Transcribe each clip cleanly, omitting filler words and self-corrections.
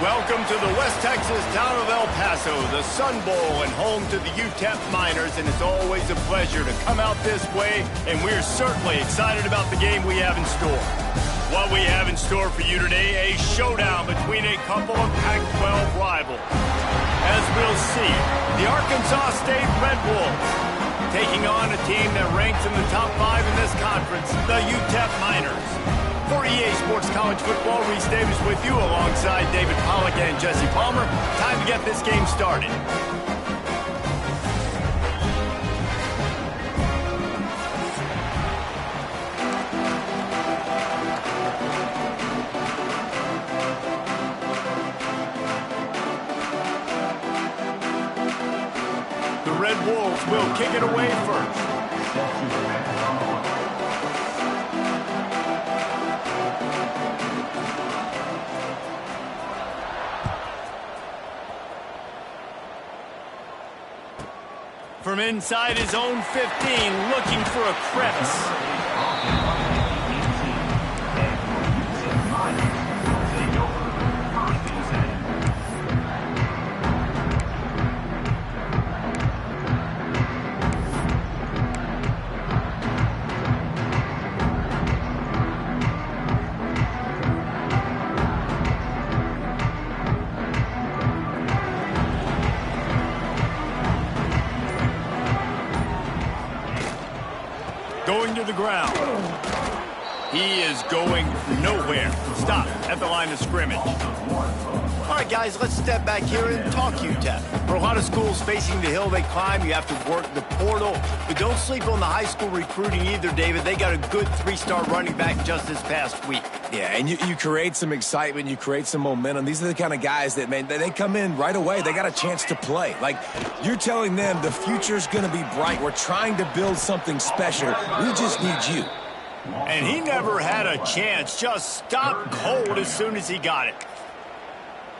Welcome to the West Texas town of El Paso, the Sun Bowl, and home to the UTEP Miners, and it's always a pleasure to come out this way, and we're certainly excited about the game we have in store. What we have in store for you today, a showdown between a couple of Pac-12 rivals. As we'll see, the Arkansas State Red Wolves taking on a team that ranks in the top 5 in this conference, the UTEP Miners. For EA Sports College Football, Reese Davis with you alongside David Pollack and Jesse Palmer. Time to get this game started. The Red Wolves will kick it away first. From inside his own 15, looking for a crevice. Going to the ground. He is going nowhere. Stop at the line of scrimmage. All right, guys, let's step back here and talk UTEP. For a lot of schools facing the hill they climb, you have to work the portal. But don't sleep on the high school recruiting either, David. They got a good 3-star running back just this past week. Yeah, and you create some excitement, you create some momentum. These are the kind of guys that, man, they come in right away. They got a chance to play. Like, you're telling them the future's going to be bright. We're trying to build something special. We just need you. And he never had a chance. Just stopped cold as soon as he got it.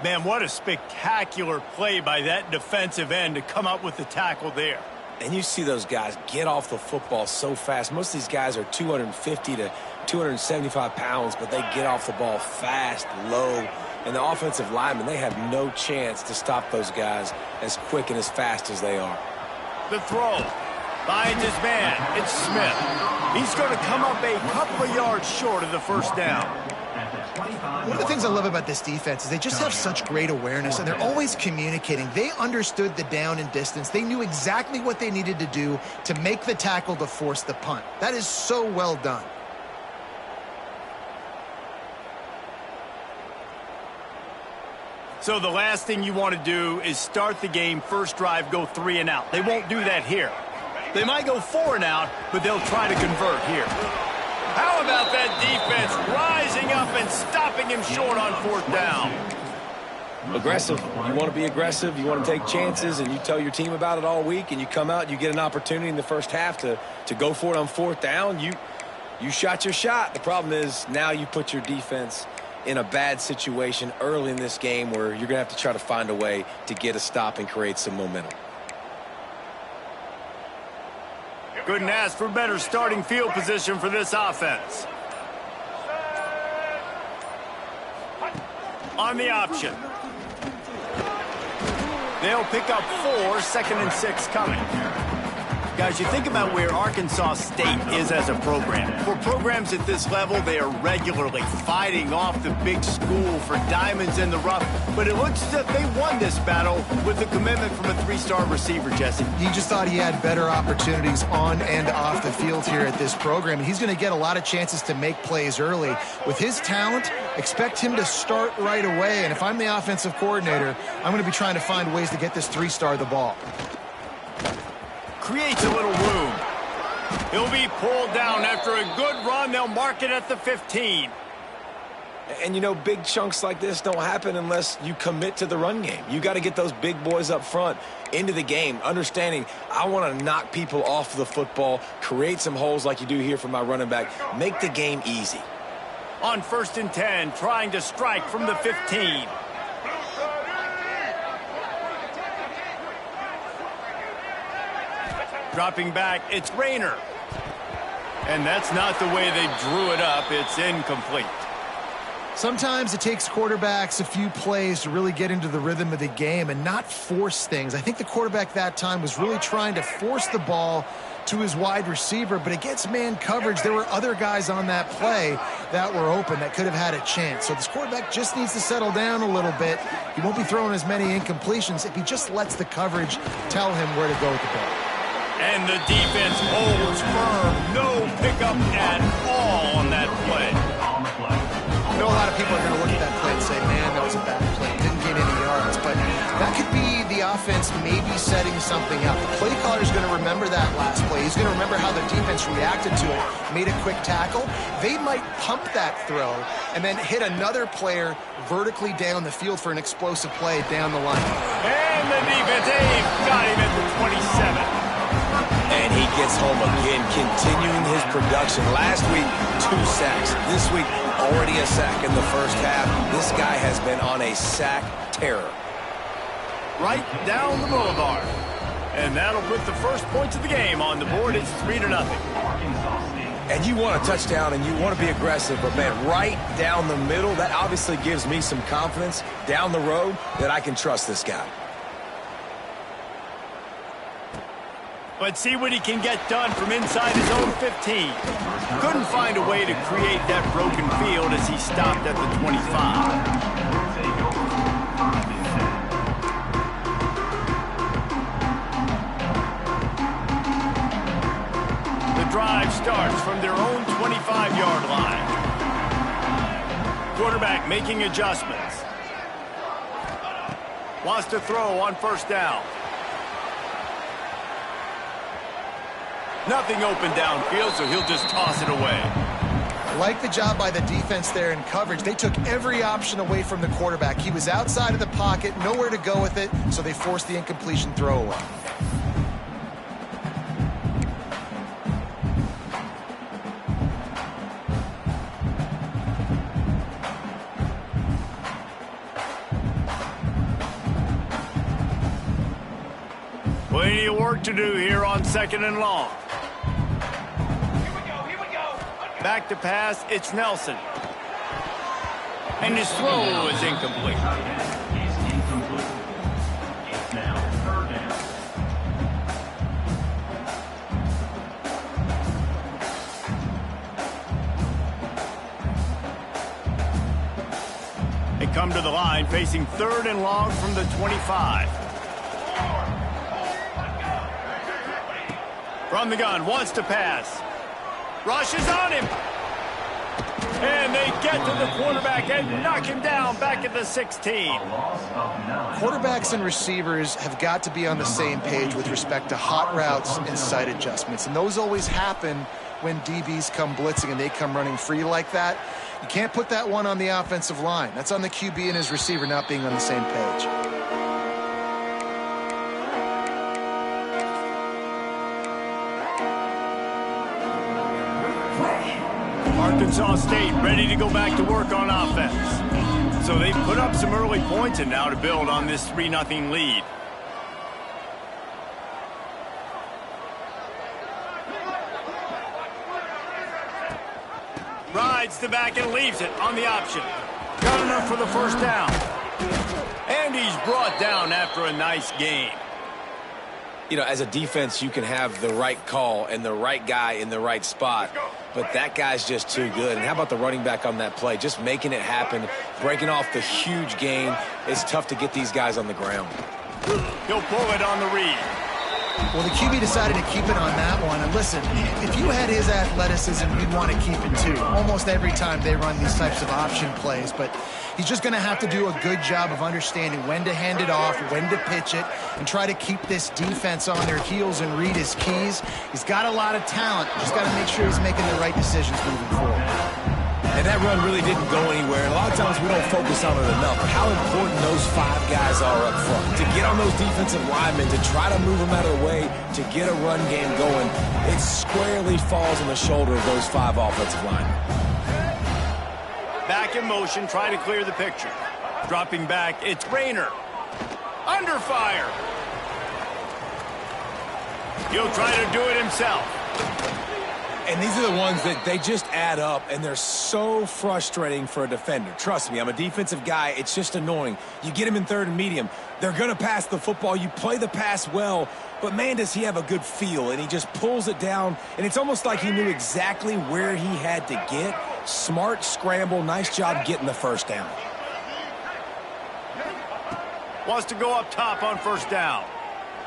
Man, what a spectacular play by that defensive end to come up with the tackle there. And you see those guys get off the football so fast. Most of these guys are 250 to 275 pounds, but they get off the ball fast, low. And the offensive linemen, they have no chance to stop those guys as quick and as fast as they are. The throw. Finds his man. It's Smith. He's going to come up a couple of yards short of the first down. One of the things I love about this defense is they just have such great awareness, and they're always communicating. They understood the down and distance. They knew exactly what they needed to do to make the tackle to force the punt. That is so well done. So the last thing you want to do is start the game, first drive, go 3 and out. They won't do that here. They might go 4 and out, but they'll try to convert here. How about that defense rising up and stopping him short on 4th down? Aggressive. You want to be aggressive. You want to take chances, and you tell your team about it all week, and you come out and you get an opportunity in the first half to go for it on 4th down. You shot your shot. The problem is now you put your defense in a bad situation early in this game where you're going to have to try to find a way to get a stop and create some momentum. Couldn't ask for better starting field position for this offense. On the option. They'll pick up 4, 2nd and 6 coming. Guys, you think about where Arkansas State is as a program. For programs at this level, they are regularly fighting off the big school for diamonds in the rough. But it looks as if they won this battle with a commitment from a 3-star receiver, Jesse. He just thought he had better opportunities on and off the field here at this program. He's going to get a lot of chances to make plays early. With his talent, expect him to start right away. And if I'm the offensive coordinator, I'm going to be trying to find ways to get this 3-star the ball. Creates a little room. He'll be pulled down after a good run. They'll mark it at the 15. And, you know, big chunks like this don't happen unless you commit to the run game. You got to get those big boys up front into the game, understanding I want to knock people off the football, create some holes like you do here for my running back, make the game easy. On 1st and 10, trying to strike from the 15. Dropping back, it's Rayner. And that's not the way they drew it up. It's incomplete. Sometimes it takes quarterbacks a few plays to really get into the rhythm of the game and not force things. I think the quarterback that time was really trying to force the ball to his wide receiver, but against man coverage, there were other guys on that play that were open that could have had a chance. So this quarterback just needs to settle down a little bit. He won't be throwing as many incompletions if he just lets the coverage tell him where to go with the ball. And the defense holds firm. No pickup at all on that play. I know a lot of people are going to look at that play and say, man, that was a bad play. Didn't gain any yards. But that could be the offense maybe setting something up. The play caller is going to remember that last play. He's going to remember how the defense reacted to it, made a quick tackle. They might pump that throw and then hit another player vertically down the field for an explosive play down the line. And the defense, they've got him at the 27. And he gets home again, continuing his production. Last week, 2 sacks. This week, already a sack in the first half. This guy has been on a sack terror. Right down the boulevard. And that'll put the first points of the game on the board. It's 3-0. And you want a touchdown and you want to be aggressive, but man, right down the middle, that obviously gives me some confidence down the road that I can trust this guy. But see what he can get done from inside his own 15. Couldn't find a way to create that broken field as he stopped at the 25. The drive starts from their own 25-yard line. Quarterback making adjustments. Wants to throw on first down. Nothing open downfield, so he'll just toss it away. I like the job by the defense there in coverage. They took every option away from the quarterback. He was outside of the pocket, nowhere to go with it, so they forced the incompletion throw away. Plenty of work to do here on 2nd and long. Back to pass, it's Nelson. And his throw is incomplete. They come to the line facing 3rd and long from the 25. From the gun, wants to pass. Rushes on him. And they get to the quarterback and knock him down back at the 16. Quarterbacks and receivers have got to be on the same page with respect to hot routes and sight adjustments. And those always happen when DBs come blitzing and they come running free like that. You can't put that one on the offensive line. That's on the QB and his receiver not being on the same page. Arkansas State ready to go back to work on offense. So they put up some early points and now to build on this 3-0 lead. Rides the back and leaves it on the option. Got enough for the first down. And he's brought down after a nice gain. You know, as a defense, you can have the right call and the right guy in the right spot, but that guy's just too good. And how about the running back on that play? Just making it happen, breaking off the huge gain. It's tough to get these guys on the ground. He'll pull it on the read. Well, the QB decided to keep it on that one. And listen, if you had his athleticism, you'd want to keep it too. Almost every time they run these types of option plays. But he's just going to have to do a good job of understanding when to hand it off, when to pitch it, and try to keep this defense on their heels and read his keys. He's got a lot of talent. Just got to make sure he's making the right decisions moving forward. And that run really didn't go anywhere. And a lot of times we don't focus on it enough. But how important those 5 guys are up front. To get on those defensive linemen, to try to move them out of the way, to get a run game going, it squarely falls on the shoulder of those 5 offensive linemen. Back in motion, try to clear the picture. Dropping back, it's Rayner. Under fire. He'll try to do it himself. And these are the ones that they just add up, and they're so frustrating for a defender. Trust me, I'm a defensive guy. It's just annoying. You get him in third and medium. They're going to pass the football. You play the pass well, but, man, does he have a good feel, and he just pulls it down, and it's almost like he knew exactly where he had to get. Smart scramble. Nice job getting the first down. Wants to go up top on first down.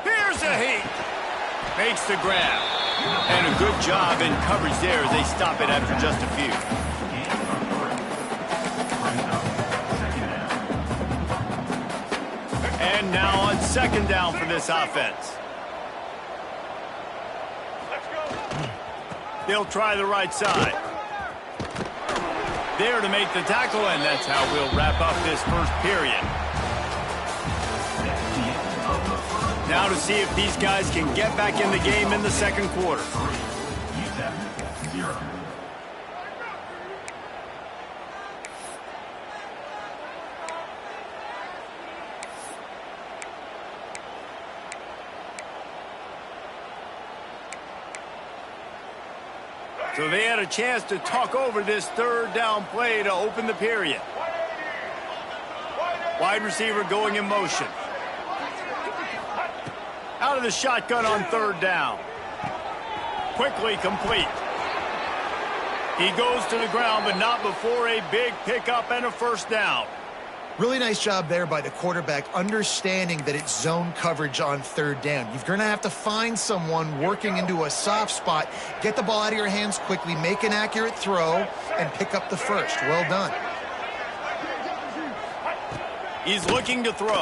Here's a heat. Makes the grab. And a good job in coverage there as they stop it after just a few. And now on second down for this offense. They'll try the right side. There to make the tackle, and that's how we'll wrap up this first period. Now to see if these guys can get back in the game in the second quarter. So they had a chance to talk over this third down play to open the period. Wide receiver going in motion. Out of the shotgun on third down. Quickly complete. He goes to the ground, but not before a big pickup and a first down. Really nice job there by the quarterback, understanding that it's zone coverage on third down. You're going to have to find someone working into a soft spot, get the ball out of your hands quickly, make an accurate throw, and pick up the first. Well done. He's looking to throw.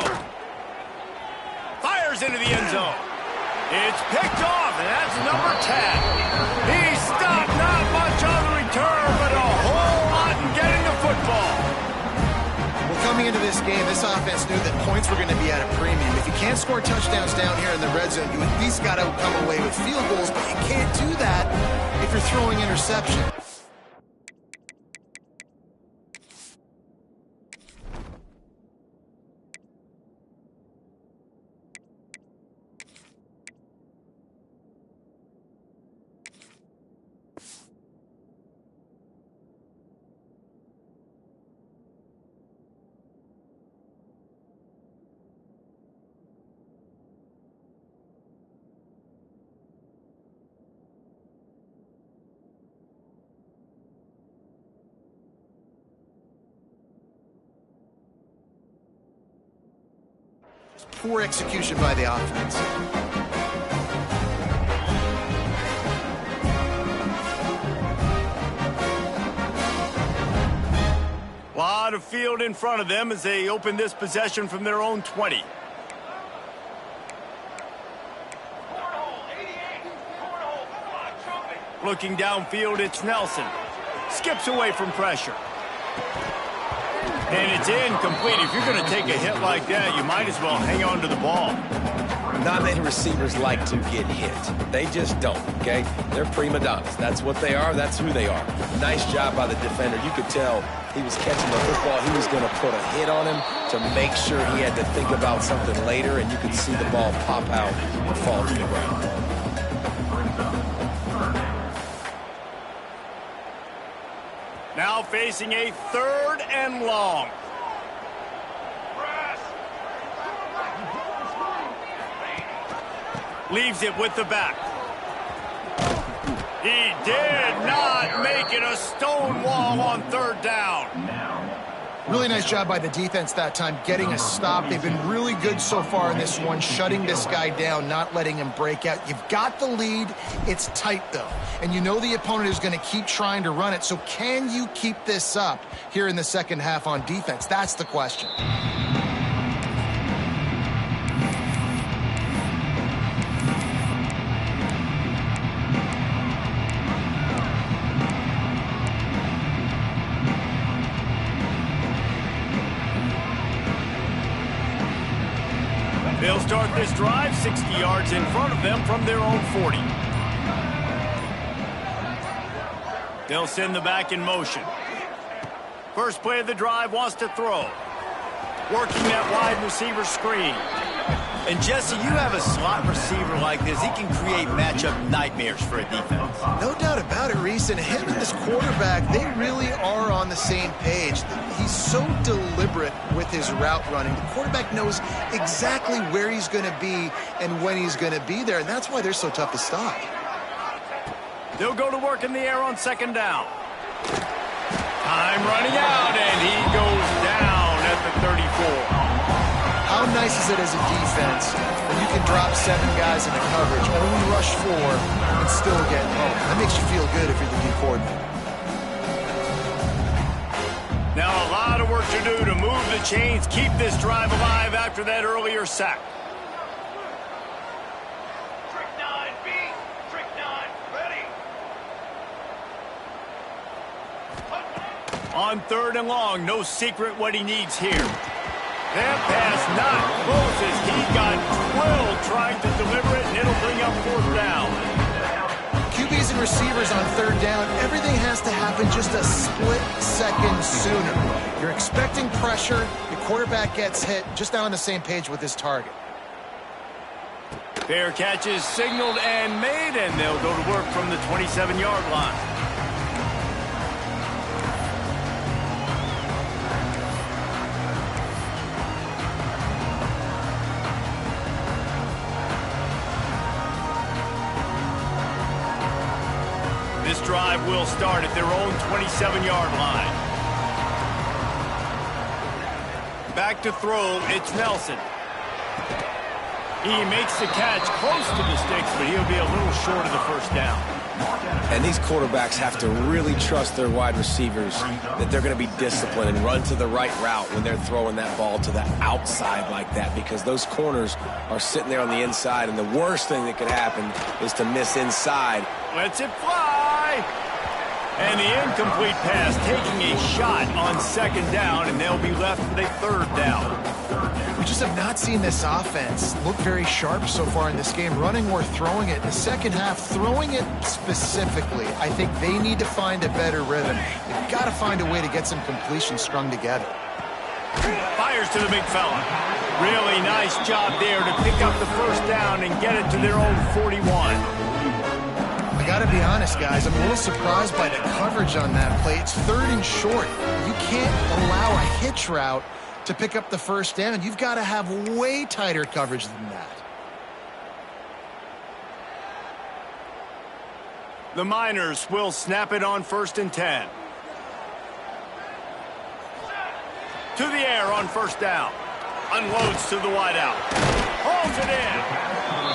Fires into the end zone. It's picked off, and that's number 10. He stopped not much on the return, but a whole lot in getting the football. Well, coming into this game, this offense knew that points were going to be at a premium. If you can't score touchdowns down here in the red zone, you at least got to come away with field goals, but you can't do that if you're throwing interceptions. Poor execution by the offense. Lot of field in front of them as they open this possession from their own 20. Looking downfield, it's Nelson. Skips away from pressure. And it's incomplete. If you're going to take a hit like that, you might as well hang on to the ball. Not many receivers like to get hit. They just don't, okay? They're prima donnas. That's what they are. That's who they are. Nice job by the defender. You could tell he was catching the football. He was going to put a hit on him to make sure he had to think about something later, and you could see the ball pop out and fall to the ground. Now facing a third and long. Leaves it with the back. He did not make it a stone wall on third down. Really nice job by the defense that time, getting a stop. They've been really good so far in this one, shutting this guy down, not letting him break out. You've got the lead. It's tight, though. And you know the opponent is going to keep trying to run it. So can you keep this up here in the second half on defense? That's the question. They'll start this drive 60 yards in front of them from their own 40. They'll send the back in motion. First play of the drive, wants to throw. Working that wide receiver screen. And Jesse, you have a slot receiver like this, he can create matchup nightmares for a defense. No doubt about it, Reese. And him and this quarterback, they really are on the same page. He's so deliberate with his route running. The quarterback knows exactly where he's going to be and when he's going to be there, and that's why they're so tough to stop. They'll go to work in the air on second down. Time running out, and he goes down at the 34. How nice is it as a defense when you can drop 7 guys into coverage, only rush 4, and still get home? That makes you feel good if you're the D coordinator. Now a lot of work to do to move the chains, keep this drive alive after that earlier sack. Trick 9, B. Trick 9, ready. On third and long, no secret what he needs here. That pass not close as he got drilled trying to deliver it, and it'll bring up fourth down. QBs and receivers on third down, everything has to happen just a split second sooner. You're expecting pressure, your quarterback gets hit, just now on the same page with his target. Fair catch is signaled and made, and they'll go to work from the 27-yard line. This drive will start at their own 27-yard line. Back to throw, it's Nelson. He makes the catch close to the sticks, but he'll be a little short of the first down. And these quarterbacks have to really trust their wide receivers that they're going to be disciplined and run to the right route when they're throwing that ball to the outside like that, because those corners are sitting there on the inside, and the worst thing that could happen is to miss inside. Lets it fly. And the incomplete pass taking a shot on second down, and they'll be left with a third down. We just have not seen this offense look very sharp so far in this game, running or throwing it. In the second half, throwing it specifically, I think they need to find a better rhythm. They've got to find a way to get some completions strung together. Fires to the big fella. Really nice job there to pick up the first down and get it to their own 41. I got to be honest, guys, I'm a little surprised by the coverage on that play. It's third and short. You can't allow a hitch route to pick up the first down. You've got to have way tighter coverage than that. The Miners will snap it on 1st and 10. To the air on first down. Unloads to the wideout. Holds it in.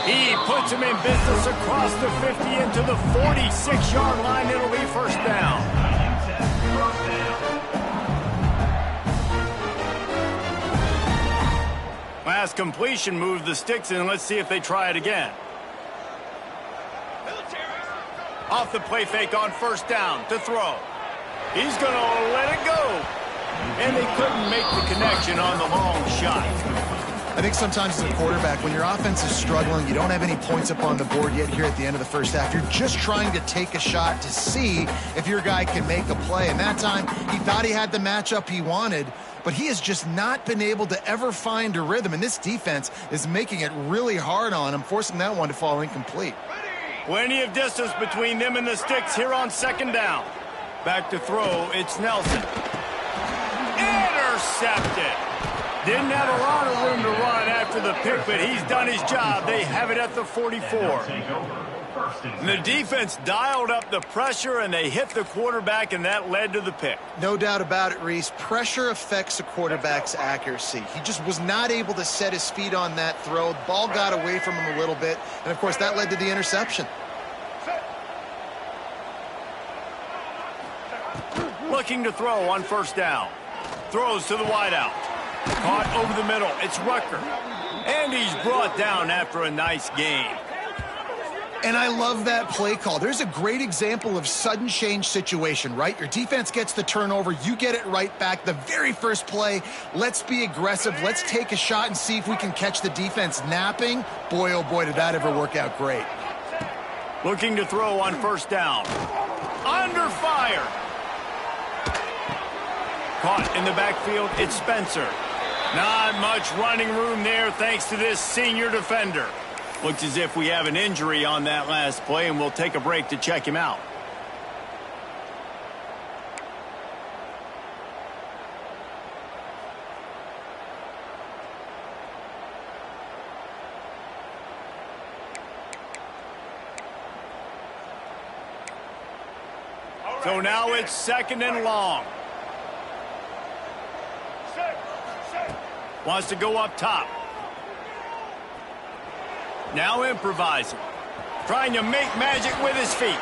He puts him in business across the 50 into the 46-yard line. It'll be first down. Last completion moved the sticks in. Let's see if they try it again. Off the play fake on first down to throw. He's going to let it go. And they couldn't make the connection on the long shot. I think sometimes as a quarterback, when your offense is struggling, you don't have any points up on the board yet here at the end of the first half. You're just trying to take a shot to see if your guy can make a play. And that time, he thought he had the matchup he wanted, but he has just not been able to ever find a rhythm. And this defense is making it really hard on him, forcing that one to fall incomplete. Plenty of distance between them and the sticks here on second down. Back to throw, it's Nelson. Intercepted. Didn't have a lot of room to run after the pick, but he's done his job. They have it at the 44. And the defense dialed up the pressure, and they hit the quarterback, and that led to the pick. No doubt about it, Reese. Pressure affects a quarterback's accuracy. He just was not able to set his feet on that throw. The ball got away from him a little bit, and, of course, that led to the interception. Looking to throw on first down. Throws to the wideout. Caught over the middle. It's Rucker. And he's brought down after a nice game. And I love that play call. There's a great example of sudden change situation, right? Your defense gets the turnover. You get it right back. The very first play, let's be aggressive. Let's take a shot and see if we can catch the defense napping. Boy, oh boy, did that ever work out great. Looking to throw on first down. Under fire. Caught in the backfield, it's Spencer. Not much running room there thanks to this senior defender. Looks as if we have an injury on that last play, and we'll take a break to check him out. So now it's 2nd and long. Wants to go up top. Now improvising. Trying to make magic with his feet.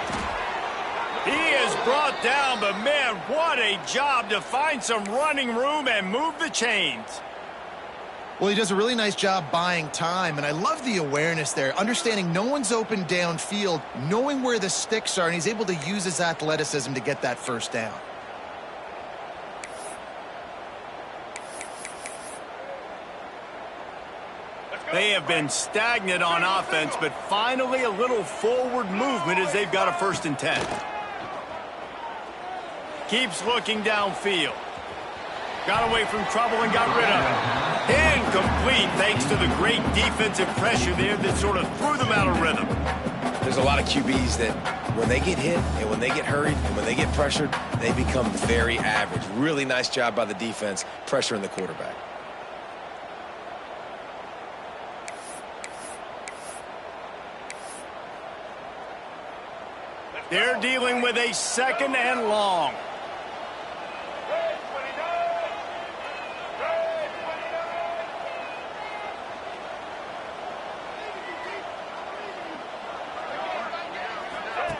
He is brought down, but man, what a job to find some running room and move the chains. Well, he does a really nice job buying time, and I love the awareness there, understanding no one's open downfield, knowing where the sticks are, and he's able to use his athleticism to get that first down. They have been stagnant on offense, but finally a little forward movement as they've got a 1st and 10. Keeps looking downfield. Got away from trouble and got rid of it. Incomplete thanks to the great defensive pressure there that sort of threw them out of rhythm. There's a lot of QBs that when they get hit and when they get hurried and when they get pressured, they become very average. Really nice job by the defense pressuring the quarterback. They're dealing with a 2nd and long.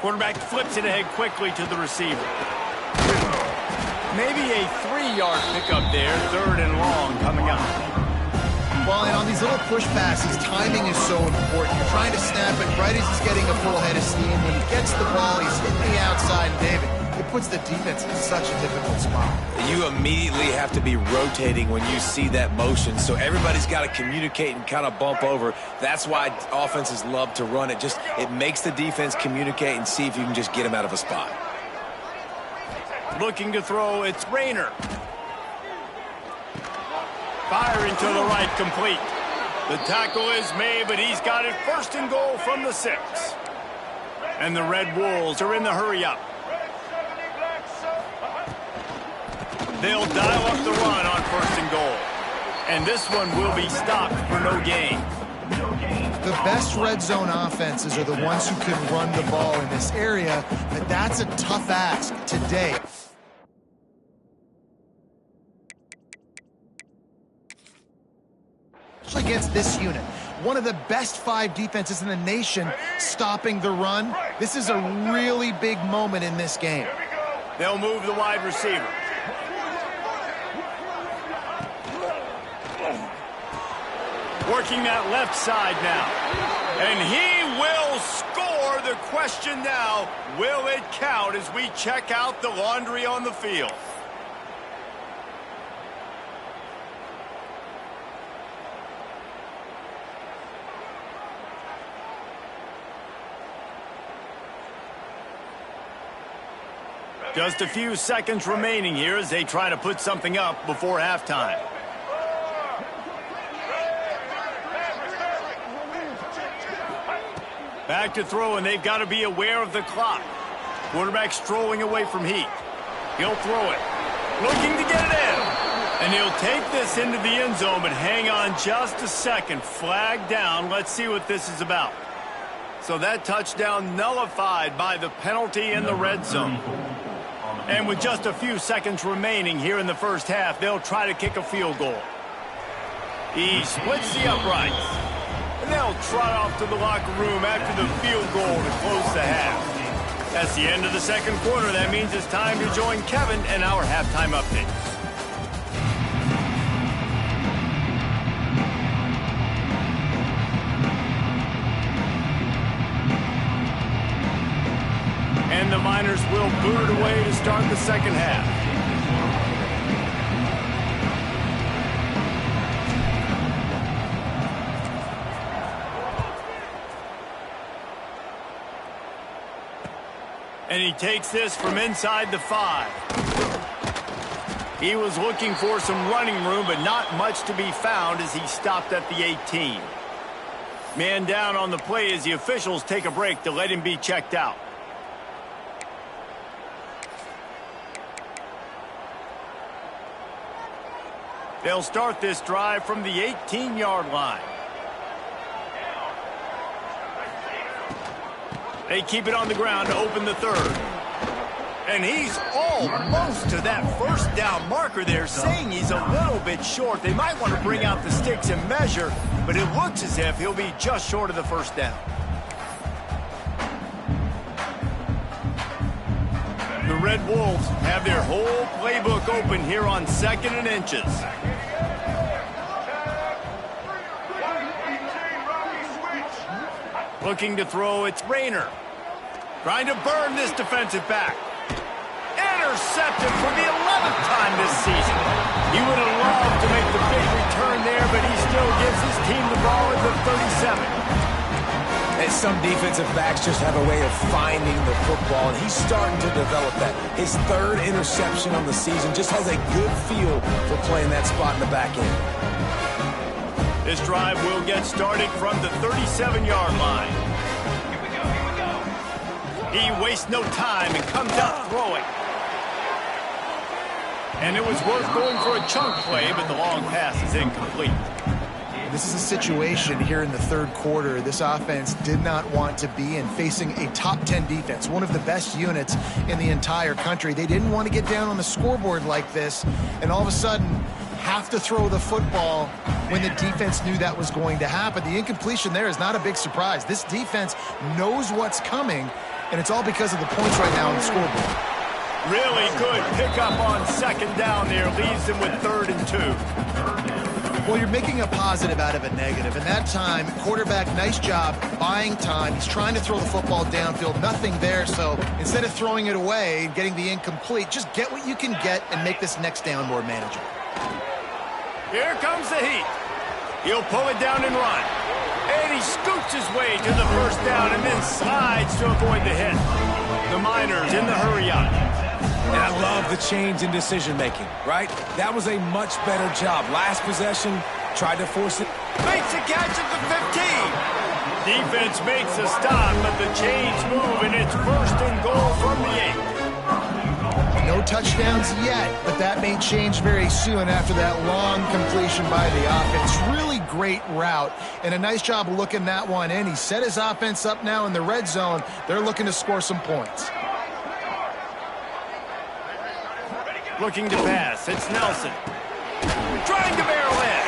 Quarterback flips it ahead quickly to the receiver. Maybe a 3-yard pickup there, 3rd and long coming up. Well, and on these little push passes, timing is so important. You're trying to snap it right as he's getting a full head of steam. When he gets the ball, he's hitting the outside, and David, it puts the defense in such a difficult spot. You immediately have to be rotating when you see that motion, so everybody's got to communicate and kind of bump over. That's why offenses love to run it. It makes the defense communicate and see if you can just get him out of a spot. Looking to throw, it's Rayner. Firing to the right, complete. The tackle is made, but he's got it 1st and goal from the 6. And the Red Wolves are in the hurry-up. They'll dial up the run on 1st and goal. And this one will be stopped for no gain. The best red zone offenses are the ones who can run the ball in this area, but that's a tough ask today. Against this unit, one of the best 5 defenses in the nation stopping the run. This is a really big moment in this game. They'll move the wide receiver. Working that left side now. And he will score. The question now, will it count as we check out the laundry on the field? Just a few seconds remaining here as they try to put something up before halftime. Back to throw, and they've got to be aware of the clock. Quarterback strolling away from heat. He'll throw it. Looking to get it in. And he'll take this into the end zone, but hang on just a second. Flag down. Let's see what this is about. So that touchdown nullified by the penalty in the red zone. And with just a few seconds remaining here in the first half, they'll try to kick a field goal. He splits the uprights. And they'll trot off to the locker room after the field goal to close the half. That's the end of the 2nd quarter. That means it's time to join Kevin and our halftime update. And the Miners will boot it away to start the 2nd half. And he takes this from inside the 5. He was looking for some running room, but not much to be found as he stopped at the 18. Man down on the play as the officials take a break to let him be checked out. They'll start this drive from the 18-yard line. They keep it on the ground to open the third. And he's almost to that first down marker there, saying he's a little bit short. They might want to bring out the sticks and measure, but it looks as if he'll be just short of the first down. The Red Wolves have their whole playbook open here on 2nd and inches. Looking to throw, it's Rayner. Trying to burn this defensive back. Intercepted for the 11th time this season. He would have loved to make the big return there, but he still gives his team the ball at the 37. And some defensive backs just have a way of finding the football, and he's starting to develop that. His 3rd interception on the season, just has a good feel for playing that spot in the back end. This drive will get started from the 37-yard line. Here we go. He wastes no time and comes out throwing. And it was worth going for a chunk play, but the long pass is incomplete. This is a situation here in the 3rd quarter this offense did not want to be in, facing a top 10 defense, one of the best units in the entire country. They didn't want to get down on the scoreboard like this and all of a sudden have to throw the football when the defense knew that was going to happen. The incompletion there is not a big surprise. This defense knows what's coming, and it's all because of the points right now on the scoreboard. Really good pickup on 2nd down there. Leaves them with 3rd and 2. Well, you're making a positive out of a negative. And that time, quarterback, nice job buying time. He's trying to throw the football downfield. Nothing there. So instead of throwing it away and getting the incomplete, just get what you can get and make this next down more manageable. Here comes the heat. He'll pull it down and run. And he scoots his way to the first down and then slides to avoid the hit. The Miners in the hurry up. And I love the change in decision-making, right? That was a much better job. Last possession, tried to force it. Makes a catch at the 15. Defense makes a stop, but the chains move, and it's 1st and goal from the 8. No touchdowns yet, but that may change very soon after that long completion by the offense. Really great route, and a nice job looking that one in. He set his offense up now in the red zone. They're looking to score some points. Looking to pass, it's Nelson. Trying to barrel in.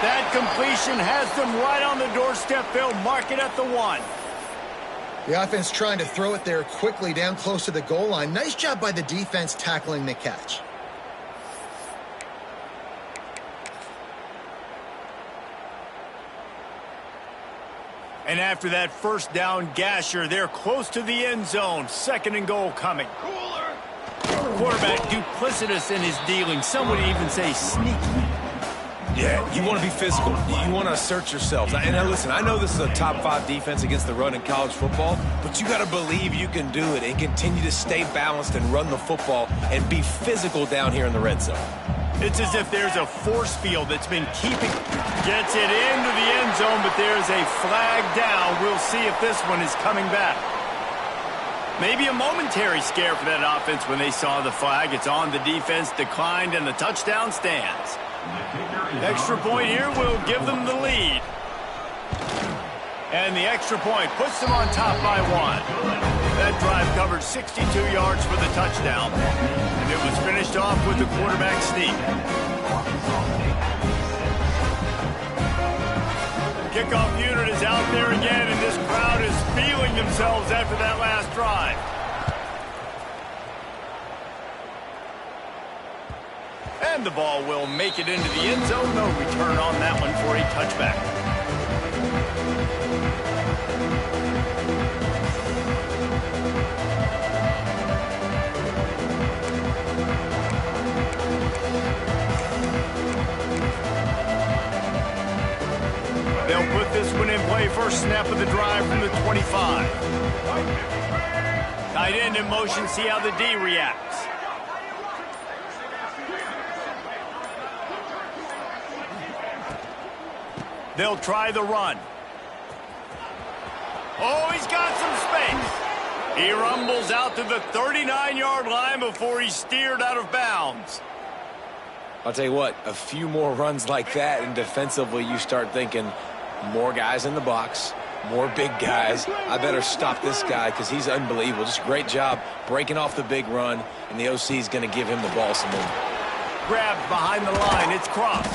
That completion has them right on the doorstep. They'll mark it at the 1. The offense trying to throw it there quickly down close to the goal line. Nice job by the defense tackling the catch. And after that first down gasher, they're close to the end zone. 2nd and goal coming. Quarterback duplicitous in his dealing. Some would even say sneaky. Yeah, you want to be physical. You want to assert yourselves. And now listen, I know this is a top 5 defense against the run in college football, but you got to believe you can do it and continue to stay balanced and run the football and be physical down here in the red zone. It's as if there's a force field that's been keeping. Gets it into the end zone, but there's a flag down. We'll see if this one is coming back. Maybe a momentary scare for that offense when they saw the flag. It's on, the defense declined, and the touchdown stands. Extra point here will give them the lead. And the extra point puts them on top by 1. That drive covered 62 yards for the touchdown. And it was finished off with the quarterback sneak. Kickoff unit is out there again, and this crowd is feeling themselves after that last drive. And the ball will make it into the end zone. No return on that one for a touchback. They'll put this one in play. First snap of the drive from the 25. Tight end in motion. See how the D reacts. They'll try the run. Oh, he's got some space. He rumbles out to the 39-yard line before he's steered out of bounds. I'll tell you what, a few more runs like that, and defensively you start thinking more guys in the box, more big guys. I better stop this guy because he's unbelievable. Just a great job breaking off the big run, and the OC is going to give him the ball some more. Grabbed behind the line. It's crossed.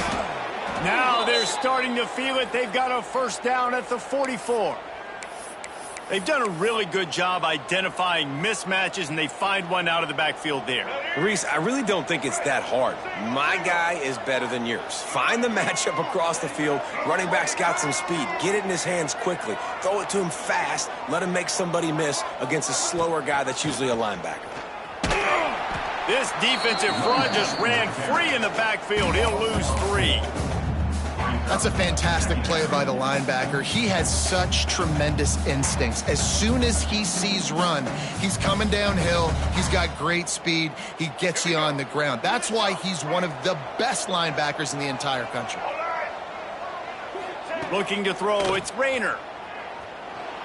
Now they're starting to feel it. They've got a first down at the 44. They've done a really good job identifying mismatches, and they find one out of the backfield there. Reese, I really don't think it's that hard. My guy is better than yours. Find the matchup across the field. Running back's got some speed. Get it in his hands quickly. Throw it to him fast. Let him make somebody miss against a slower guy that's usually a linebacker. This defensive front just ran free in the backfield. He'll lose 3. That's a fantastic play by the linebacker. He has such tremendous instincts. As soon as he sees run, he's coming downhill. He's got great speed. He gets you on the ground. That's why he's one of the best linebackers in the entire country. Looking to throw, it's Rayner.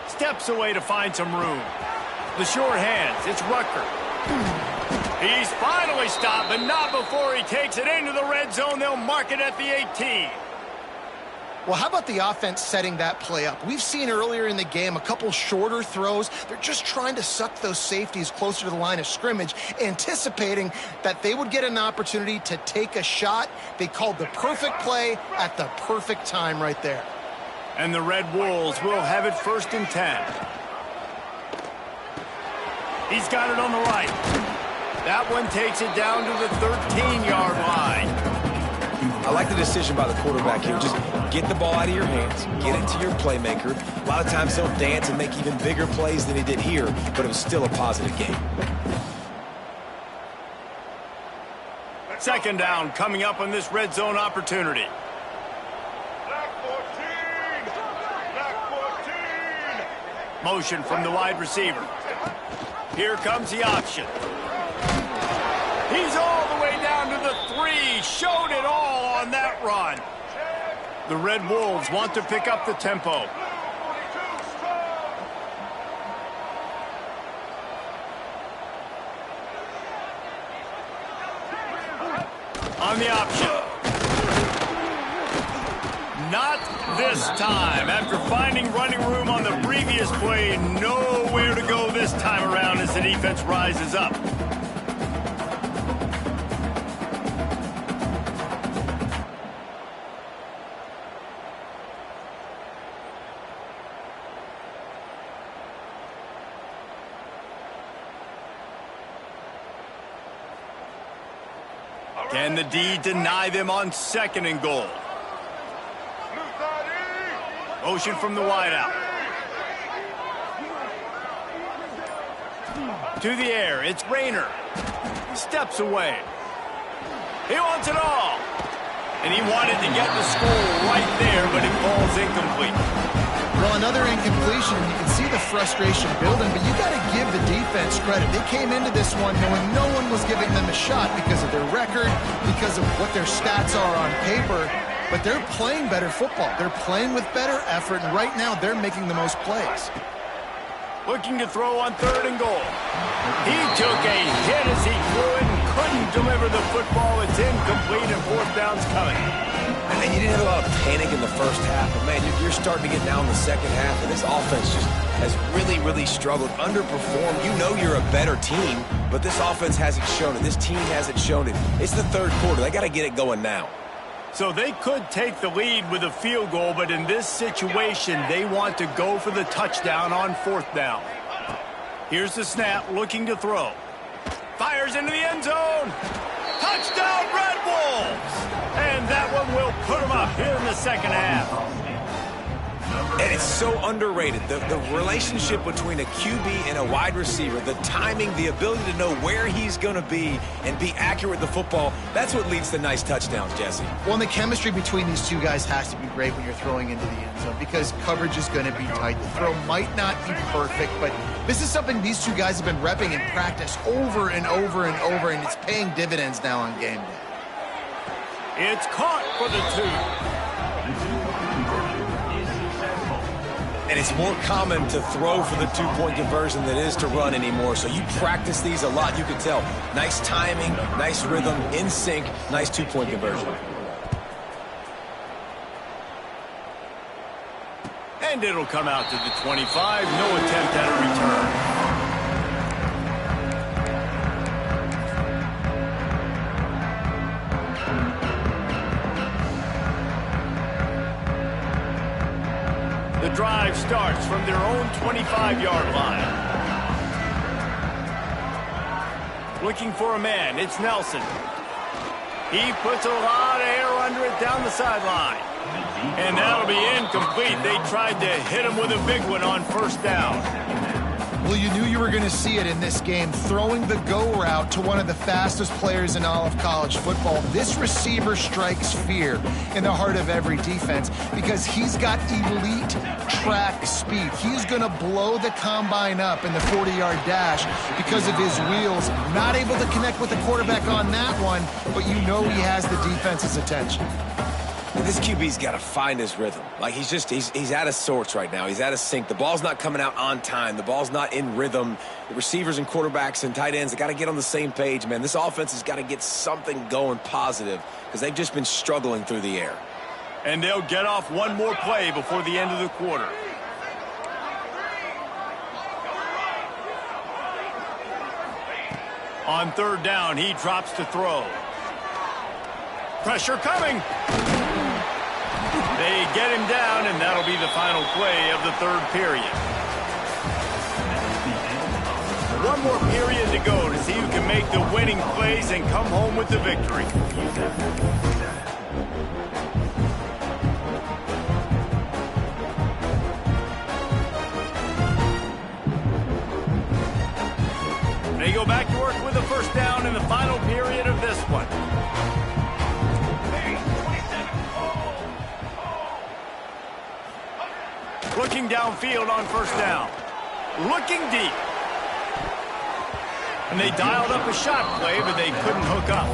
Steps away to find some room. The short hands, it's Rucker. He's finally stopped, but not before he takes it into the red zone. They'll mark it at the 18. Well, how about the offense setting that play up? We've seen earlier in the game a couple shorter throws. They're just trying to suck those safeties closer to the line of scrimmage, anticipating that they would get an opportunity to take a shot. They called the perfect play at the perfect time right there. And the Red Wolves will have it 1st and 10. He's got it on the right. That one takes it down to the 13-yard line. I like the decision by the quarterback here. Just get the ball out of your hands, get it to your playmaker. A lot of times he'll dance and make even bigger plays than he did here, but it was still a positive game. 2nd down coming up on this red zone opportunity. Black 14! Black 14! Motion from the wide receiver. Here comes the option. He's all the way down to the 3. Showed it all on that run. The Red Wolves want to pick up the tempo. On the option. Not this time. After finding running room on the previous play, nowhere to go this time around as the defense rises up. Can the D deny them on 2nd and goal? Motion from the wideout. To the air, it's Rayner. Steps away. He wants it all. And he wanted to get the score right there, but it falls incomplete. Well, another incompletion. You can see the frustration building, but you got to give the defense credit. They came into this one knowing no one was giving them a shot because of their record, because of what their stats are on paper, but they're playing better football. They're playing with better effort, and right now they're making the most plays. Looking to throw on 3rd and goal. He took a hit as he threw it and couldn't deliver the football. It's incomplete and 4th down's coming. And you didn't have a lot of panic in the first half, but man, you're starting to get down in the second half, and this offense just has really, really struggled, underperformed. You know you're a better team, but this offense hasn't shown it. This team hasn't shown it. It's the 3rd quarter. They got to get it going now. So they could take the lead with a field goal, but in this situation, they want to go for the touchdown on 4th down. Here's the snap, looking to throw. Fires into the end zone. Touchdown, Red Wolves! And that one will put them up here in the 2nd half. And it's so underrated. The relationship between a QB and a wide receiver, the timing, the ability to know where he's going to be and be accurate with the football, that's what leads to nice touchdowns, Jesse. Well, and the chemistry between these two guys has to be great when you're throwing into the end zone because coverage is going to be tight. The throw might not be perfect, but this is something these two guys have been repping in practice over and over and over, and it's paying dividends now on game day. It's caught for the 2. And it's more common to throw for the two-point conversion than it is to run anymore. So you practice these a lot. You can tell. Nice timing, nice rhythm, in sync, nice two-point conversion. And it'll come out to the 25. No attempt at a return. The drive starts from their own 25-yard line. Looking for a man, it's Nelson. He puts a lot of air under it down the sideline. And that'll be incomplete. They tried to hit him with a big one on first down. Well, you knew you were going to see it in this game, throwing the go route to one of the fastest players in all of college football. This receiver strikes fear in the heart of every defense because he's got elite track speed. He's going to blow the combine up in the 40-yard dash because of his wheels. Not able to connect with the quarterback on that one, but you know he has the defense's attention. This QB's got to find his rhythm. Like, he's out of sorts right now. He's out of sync. The ball's not coming out on time. The ball's not in rhythm. The receivers and quarterbacks and tight ends, they got to get on the same page, man. This offense has got to get something going positive because they've just been struggling through the air. And they'll get off one more play before the end of the quarter. On third down, he drops to throw. Pressure coming. They get him down, and that'll be the final play of the third period. One more period to go to see who can make the winning plays and come home with the victory. They go back to work with a first down in the final period of this one. Looking downfield on first down. Looking deep. And they dialed up a shot play, but they couldn't hook up.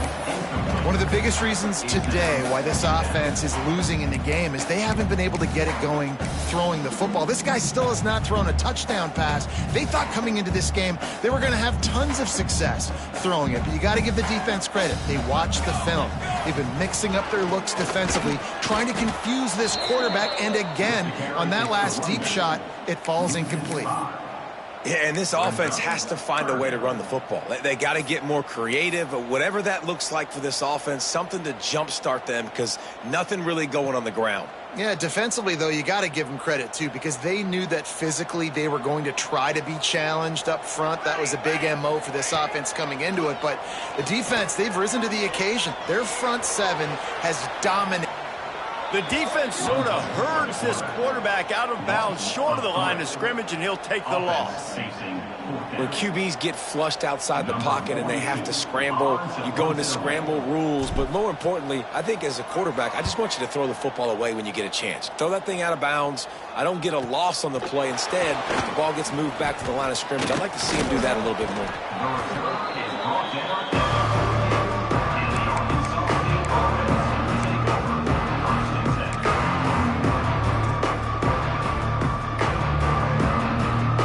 One of the biggest reasons today why this offense is losing in the game is they haven't been able to get it going throwing the football. This guy still has not thrown a touchdown pass. They thought coming into this game they were going to have tons of success throwing it, but you got to give the defense credit. They watched the film. They've been mixing up their looks defensively, trying to confuse this quarterback, and again, on that last deep shot, it falls incomplete. Yeah, and this offense has to find a way to run the football. They got to get more creative, but whatever that looks like for this offense, something to jumpstart them because nothing really going on the ground. Yeah, defensively, though, you got to give them credit, too, because they knew that physically they were going to try to be challenged up front. That was a big MO for this offense coming into it. But the defense, they've risen to the occasion. Their front seven has dominated. The defense sort of herds this quarterback out of bounds short of the line of scrimmage, and he'll take the loss. When QBs get flushed outside the pocket and they have to scramble, you go into scramble rules. But more importantly, I think as a quarterback, I just want you to throw the football away when you get a chance. Throw that thing out of bounds. I don't get a loss on the play. Instead, the ball gets moved back to the line of scrimmage. I'd like to see him do that a little bit more.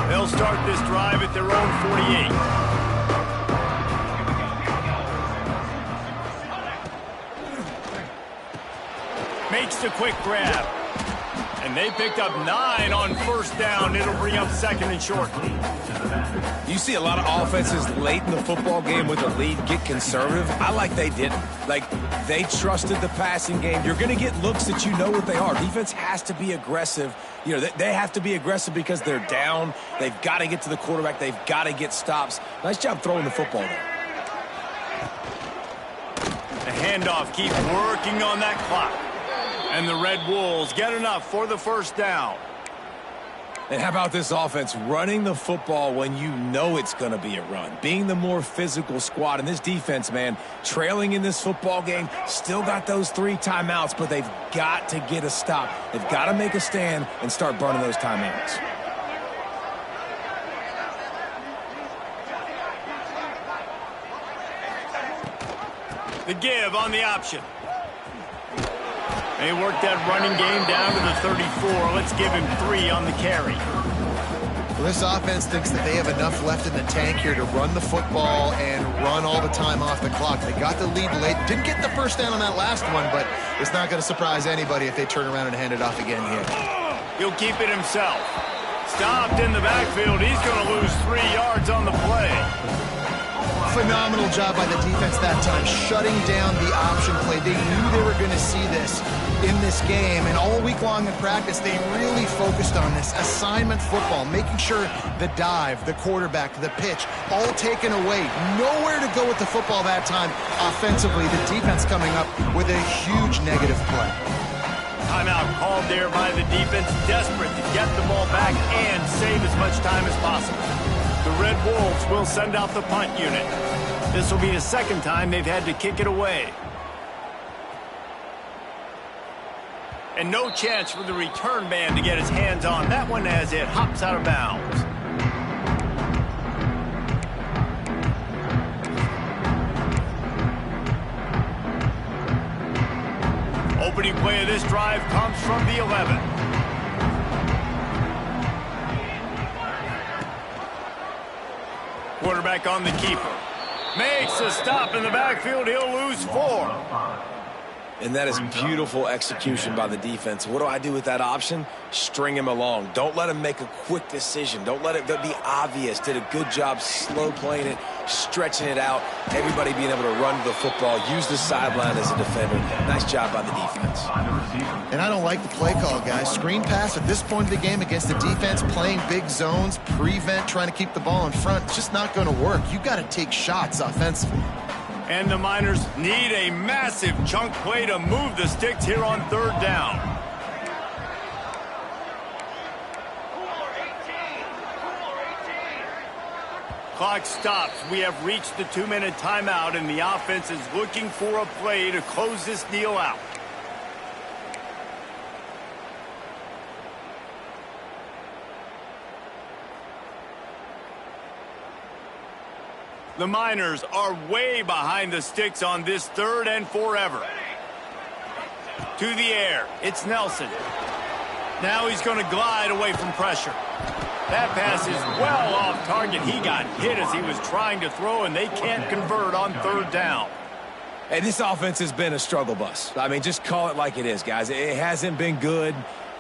They'll start this drive at their own 48. Makes the quick grab. And they picked up 9 on first down. It'll bring up second and short. You see a lot of offenses late in the football game with a lead get conservative. I like they didn't. Like, they trusted the passing game. You're going to get looks that you know what they are. Defense has to be aggressive. You know, they have to be aggressive because they're down. They've got to get to the quarterback. They've got to get stops. Nice job throwing the football there. The handoff keeps working on that clock. And the Red Wolves get enough for the first down. And how about this offense running the football when you know it's going to be a run? Being the more physical squad. And this defense, man, trailing in this football game, still got those 3 timeouts, but they've got to get a stop. They've got to make a stand and start burning those timeouts. The give on the option. They worked that running game down to the 34. Let's give him 3 on the carry. Well, this offense thinks that they have enough left in the tank here to run the football and run all the time off the clock. They got the lead late. Didn't get the first down on that last one, but it's not going to surprise anybody if they turn around and hand it off again here. He'll keep it himself. Stopped in the backfield. He's going to lose 3 yards on the play. Phenomenal job by the defense that time, shutting down the option play. They knew they were going to see this in this game, and all week long in practice, they really focused on this assignment football, making sure the dive, the quarterback, the pitch, all taken away. Nowhere to go with the football that time offensively. The defense coming up with a huge negative play. Timeout called there by the defense, desperate to get the ball back and save as much time as possible. The Red Wolves will send out the punt unit. This will be the second time they've had to kick it away. And no chance for the return man to get his hands on that one as it hops out of bounds. Opening play of this drive comes from the 11. Quarterback on the keeper. Makes a stop in the backfield. He'll lose 4. And that is beautiful execution by the defense. What do I do with that option? String him along. Don't let him make a quick decision. Don't let it be obvious. Did a good job slow playing it, stretching it out. Everybody being able to run the football, use the sideline as a defender. Nice job by the defense. And I don't like the play call, guys. Screen pass at this point of the game against the defense, playing big zones, prevent, trying to keep the ball in front. It's just not going to work. You got to take shots offensively. And the Miners need a massive chunk play to move the sticks here on 3rd down. Clock stops. We have reached the 2-minute timeout, and the offense is looking for a play to close this deal out. The Miners are way behind the sticks on this 3rd and forever. To the air. It's Nelson. Now he's going to glide away from pressure. That pass is well off target. He got hit as he was trying to throw, and they can't convert on 3rd down. Hey, this offense has been a struggle bus. I mean, just call it like it is, guys. It hasn't been good,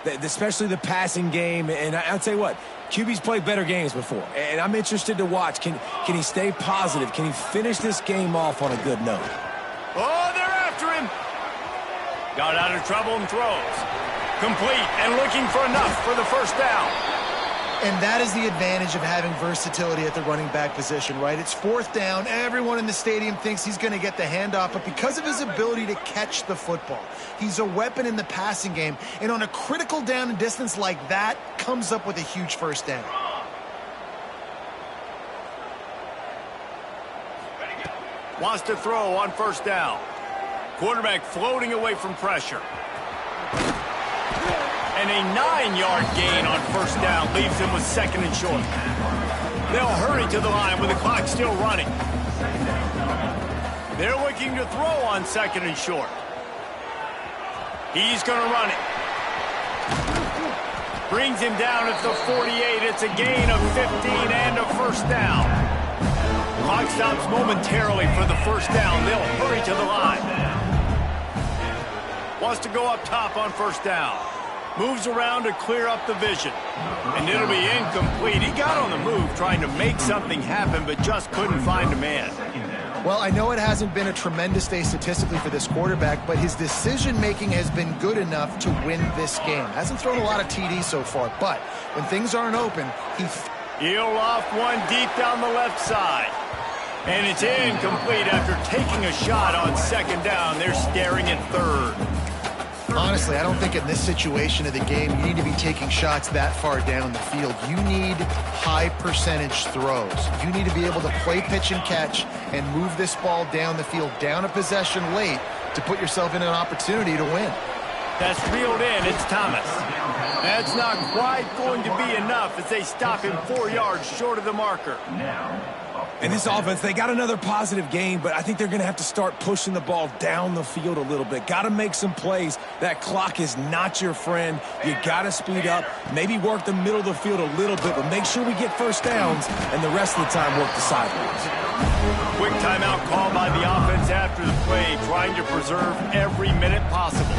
especially the passing game. And I'll tell you what, QB's played better games before, and I'm interested to watch. Can he stay positive? Can he finish this game off on a good note? Oh, they're after him. Got out of trouble and throws. Complete and looking for enough for the 1st down. And that is the advantage of having versatility at the running back position, right? It's 4th down. Everyone in the stadium thinks he's going to get the handoff, but because of his ability to catch the football, he's a weapon in the passing game. And on a critical down and distance like that, comes up with a huge 1st down. Wants to throw on 1st down. Quarterback floating away from pressure. And a 9-yard gain on 1st down leaves him with 2nd and short. They'll hurry to the line with the clock still running. They're looking to throw on 2nd and short. He's going to run it. Brings him down at the 48. It's a gain of 15 and a 1st down. Clock stops momentarily for the 1st down. They'll hurry to the line. Wants to go up top on 1st down. Moves around to clear up the vision. And it'll be incomplete. He got on the move trying to make something happen, but just couldn't find a man. Well, I know it hasn't been a tremendous day statistically for this quarterback, but his decision-making has been good enough to win this game. Hasn't thrown a lot of TDs so far, but when things aren't open, he'll loft one deep down the left side. And it's incomplete after taking a shot on 2nd down. They're staring at 3rd. Honestly, I don't think in this situation of the game you need to be taking shots that far down the field. You need high percentage throws. You need to be able to play pitch and catch and move this ball down the field, down a possession late to put yourself in an opportunity to win. That's reeled in. It's Thomas. That's not quite going to be enough as they stop him 4 yards short of the marker. And this offense, they got another positive game, but I think they're going to have to start pushing the ball down the field a little bit. Got to make some plays. That clock is not your friend. You got to speed up, maybe work the middle of the field a little bit, but make sure we get first downs and the rest of the time work the sidelines. Quick timeout called by the offense after the play, trying to preserve every minute possible.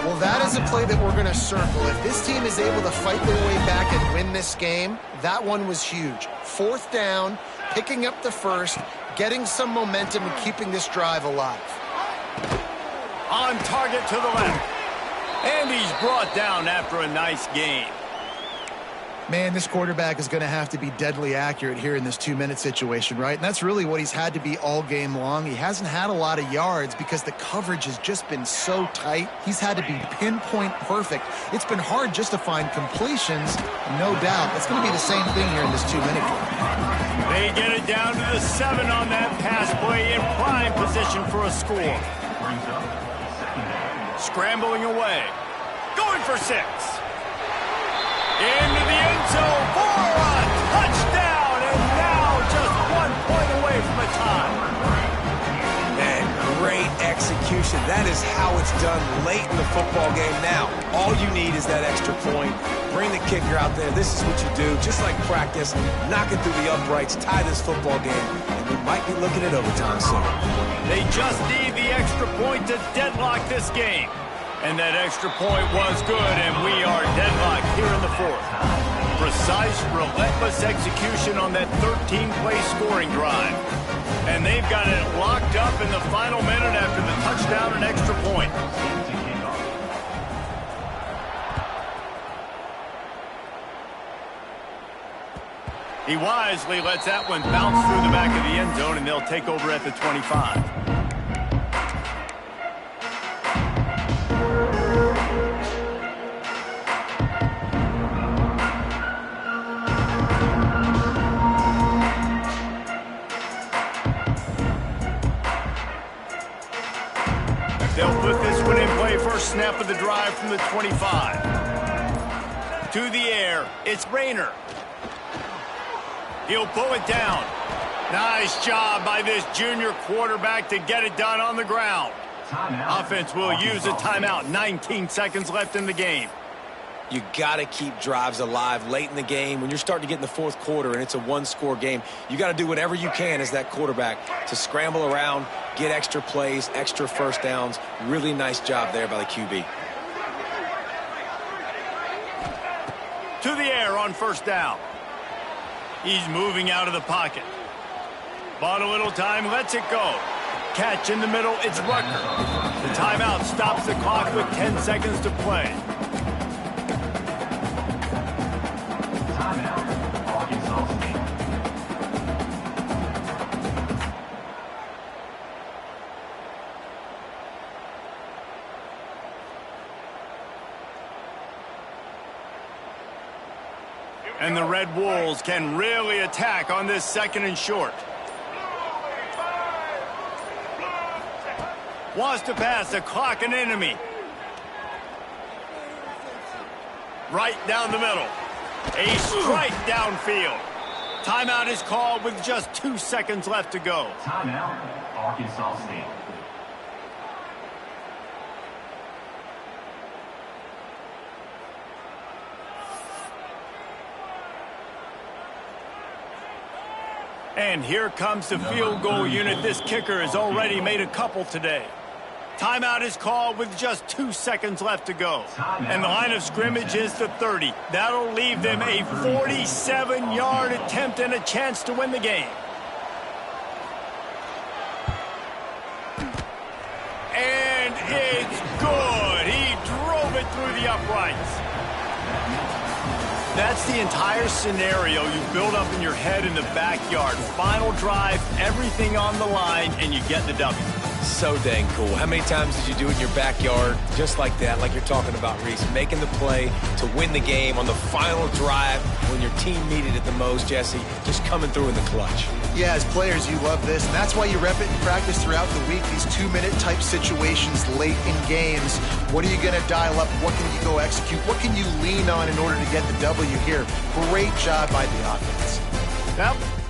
Well, that is a play that we're going to circle. If this team is able to fight their way back and win this game, that one was huge. 4th down, picking up the first, getting some momentum and keeping this drive alive. On target to the left. And he's brought down after a nice gain. Man, this quarterback is going to have to be deadly accurate here in this 2-minute situation, right? And that's really what he's had to be all game long. He hasn't had a lot of yards because the coverage has just been so tight. He's had to be pinpoint perfect. It's been hard just to find completions, no doubt. That's going to be the same thing here in this 2-minute game. They get it down to the 7 on that pass play in prime position for a score. Scrambling away. Going for 6. Into the end zone for a touchdown, and now just 1 point away from a tie. Man, great execution. That is how it's done late in the football game. Now, all you need is that extra point. Bring the kicker out there. This is what you do. Just like practice, knock it through the uprights, tie this football game, and we might be looking at overtime soon. They just need the extra point to deadlock this game. And that extra point was good, and we are deadlocked here in the 4th. Precise, relentless execution on that 13-play scoring drive. And they've got it locked up in the final minute after the touchdown and extra point. He wisely lets that one bounce through the back of the end zone, and they'll take over at the 25. They'll put this one in play. First snap of the drive from the 25. To the air, it's Yearnin. He'll pull it down. Nice job by this junior quarterback to get it done on the ground. Offense will use a timeout. 19 seconds left in the game. You got to keep drives alive late in the game. When you're starting to get in the 4th quarter and it's a 1-score game, you got to do whatever you can as that quarterback to scramble around, get extra plays, extra first downs. Really nice job there by the QB. To the air on first down. He's moving out of the pocket. Bought a little time, lets it go. Catch in the middle, it's Rucker. The timeout stops the clock with 10 seconds to play. And the Red Wolves can really attack on this 2nd and short. Wants to pass the clock an enemy. Right down the middle. A strike downfield. Timeout is called with just 2 seconds left to go. Timeout, Arkansas State. And here comes the field goal unit. This kicker has already made a couple today. Timeout is called with just 2 seconds left to go. And the line of scrimmage is the 30. That'll leave them a 47-yard attempt and a chance to win the game. And it's good. He drove it through the uprights. That's the entire scenario you build up in your head in the backyard. Final drive, everything on the line, and you get the W. So dang cool. How many times did you do it in your backyard just like that, like you're talking about, Reese, making the play to win the game on the final drive when your team needed it the most, Jesse, just coming through in the clutch. Yeah, as players, you love this, and that's why you rep it in practice throughout the week, these 2-minute type situations late in games. What are you going to dial up? What can you go execute? What can you lean on in order to get the W here? Great job by the offense. Yep.